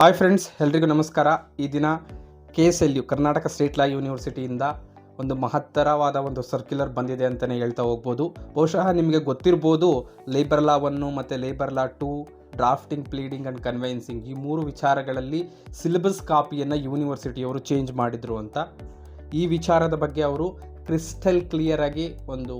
Hi friends, ಎಲ್ರಿಗೂ ನಮಸ್ಕಾರ. ಈ ದಿನ KSLU ಕರ್ನಾಟಕ ಸ್ಟೇಟ್ ಲಾ ಯೂನಿವರ್ಸಿಟಿಯಿಂದ ಒಂದು ಮಹತ್ತರವಾದ ಒಂದು ಸರ್ಕ್ಯುಲರ್ ಬಂದಿದೆ ಅಂತಲೇ ಹೇಳ್ತಾ ಹೋಗ್ಬೋದು. ಬಹುಶಃ ನಿಮಗೆ ಗೊತ್ತಿರ್ಬೋದು, ಲೇಬರ್ ಲಾ 1 ಮತ್ತು labour law 2, drafting, pleading and conveyancing, ಈ 3 ವಿಚಾರಗಳಲ್ಲಿ ಸಿಲೆಬಸ್ ಕಾಪಿಯನ್ನು ಯೂನಿವರ್ಸಿಟಿಯವರು ಚೇಂಜ್ ಮಾಡಿದರು ಅಂತ. ಈ ವಿಚಾರದ ಬಗ್ಗೆ ಅವರು ಕ್ರಿಸ್ಟಲ್ ಕ್ಲಿಯರ್ ಆಗಿ ಒಂದು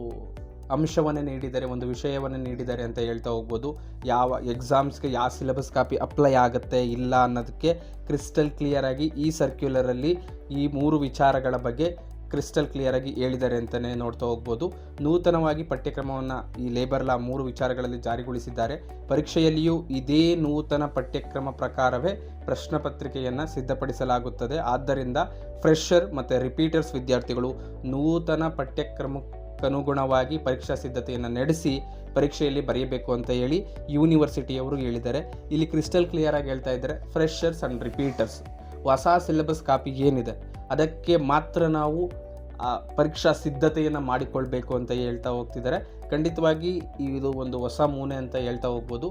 ಅಂಶವನ್ನು ನೀಡಿದ್ದಾರೆ, ಒಂದು ವಿಷಯವನ್ನು ನೀಡಿದ್ದಾರೆ ಅಂತ ಹೇಳ್ತಾ ಹೋಗ್ಬೋದು. ಯಾವ ಎಕ್ಸಾಮ್ಸ್ಗೆ ಯಾವ ಸಿಲೆಬಸ್ ಕಾಪಿ ಅಪ್ಲೈ ಆಗುತ್ತೆ ಇಲ್ಲ ಅನ್ನೋದಕ್ಕೆ ಕ್ರಿಸ್ಟಲ್ ಕ್ಲಿಯರ್ ಆಗಿ ಈ ಸರ್ಕ್ಯುಲರಲ್ಲಿ ಈ 3 ವಿಚಾರಗಳ ಬಗ್ಗೆ ಕ್ರಿಸ್ಟಲ್ ಕ್ಲಿಯರ್ ಆಗಿ ಹೇಳಿದ್ದಾರೆ ಅಂತಲೇ ನೋಡ್ತಾ ಹೋಗ್ಬೋದು. ನೂತನವಾಗಿ ಪಠ್ಯಕ್ರಮವನ್ನು ಈ ಲೇಬರ್ ಲಾ 3 ವಿಚಾರಗಳಲ್ಲಿ ಜಾರಿಗೊಳಿಸಿದ್ದಾರೆ. ಪರೀಕ್ಷೆಯಲ್ಲಿಯೂ ಇದೇ ನೂತನ ಪಠ್ಯಕ್ರಮ ಪ್ರಕಾರವೇ ಪ್ರಶ್ನೆ ಪತ್ರಿಕೆಯನ್ನು ಸಿದ್ಧಪಡಿಸಲಾಗುತ್ತದೆ. ಆದ್ದರಿಂದ ಫ್ರೆಷರ್ ಮತ್ತು ರಿಪೀಟರ್ಸ್ ವಿದ್ಯಾರ್ಥಿಗಳು ನೂತನ ಪಠ್ಯಕ್ರಮಕ್ಕನುಗುಣವಾಗಿ ಪರೀಕ್ಷಾ ಸಿದ್ಧತೆಯನ್ನು ನಡೆಸಿ ಪರೀಕ್ಷೆಯಲ್ಲಿ ಬರೆಯಬೇಕು ಅಂತ ಹೇಳಿ ಯೂನಿವರ್ಸಿಟಿಯವರು ಹೇಳಿದ್ದಾರೆ. ಇಲ್ಲಿ ಕ್ರಿಸ್ಟಲ್ ಕ್ಲಿಯರ್ ಆಗಿ ಹೇಳ್ತಾ ಇದ್ದಾರೆ, ಫ್ರೆಷರ್ಸ್ ಆ್ಯಂಡ್ ರಿಪೀಟರ್ಸ್ ಹೊಸ ಸಿಲೆಬಸ್ ಕಾಪಿ ಏನಿದೆ ಅದಕ್ಕೆ ಮಾತ್ರ ನಾವು ಪರೀಕ್ಷಾ ಸಿದ್ಧತೆಯನ್ನು ಮಾಡಿಕೊಳ್ಬೇಕು ಅಂತ ಹೇಳ್ತಾ ಹೋಗ್ತಿದ್ದಾರೆ. ಖಂಡಿತವಾಗಿ ಇದು ಒಂದು ಹೊಸ ಮೂನೆ ಅಂತ ಹೇಳ್ತಾ ಹೋಗ್ಬೋದು.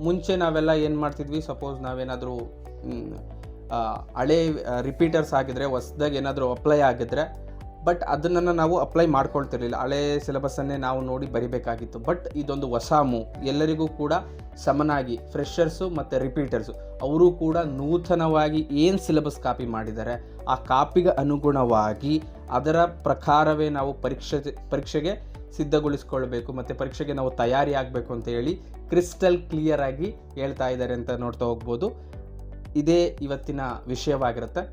ಮುಂಚೆ ನಾವೆಲ್ಲ ಏನು ಮಾಡ್ತಿದ್ವಿ, ಸಪೋಸ್ ನಾವೇನಾದರೂ ಹಳೆ ರಿಪೀಟರ್ಸ್ ಆಗಿದ್ರೆ, ಹೊಸದಾಗಿ ಏನಾದರೂ ಅಪ್ಲೈ ಆಗಿದ್ರೆ, ಬಟ್ ಅದನ್ನು ನಾವು ಅಪ್ಲೈ ಮಾಡ್ಕೊಳ್ತಿರ್ಲಿಲ್ಲ, ಹಳೆ ಸಿಲೆಬಸ್ಸನ್ನೇ ನಾವು ನೋಡಿ ಬರಿಬೇಕಾಗಿತ್ತು. ಬಟ್ ಇದೊಂದು ಹೊಸ ಎಲ್ಲರಿಗೂ ಕೂಡ ಸಮನಾಗಿ ಫ್ರೆಷರ್ಸು ಮತ್ತು ರಿಪೀಟರ್ಸು ಅವರು ಕೂಡ ನೂತನವಾಗಿ ಏನು ಸಿಲೆಬಸ್ ಕಾಪಿ ಮಾಡಿದ್ದಾರೆ ಆ ಕಾಪಿಗೆ ಅನುಗುಣವಾಗಿ ಅದರ ಪ್ರಕಾರವೇ ನಾವು ಪರೀಕ್ಷೆಗೆ ಸಿದ್ಧಗೊಳಿಸ್ಕೊಳ್ಬೇಕು ಮತ್ತು ಪರೀಕ್ಷೆಗೆ ನಾವು ತಯಾರಿ ಆಗಬೇಕು ಅಂತ ಹೇಳಿ ಕ್ರಿಸ್ಟಲ್ ಕ್ಲಿಯರ್ ಆಗಿ ಹೇಳ್ತಾ ಇದ್ದಾರೆ ಅಂತ ನೋಡ್ತಾ ಹೋಗ್ಬೋದು. ಇದೇ ಇವತ್ತಿನ ವಿಷಯವಾಗಿರುತ್ತೆ.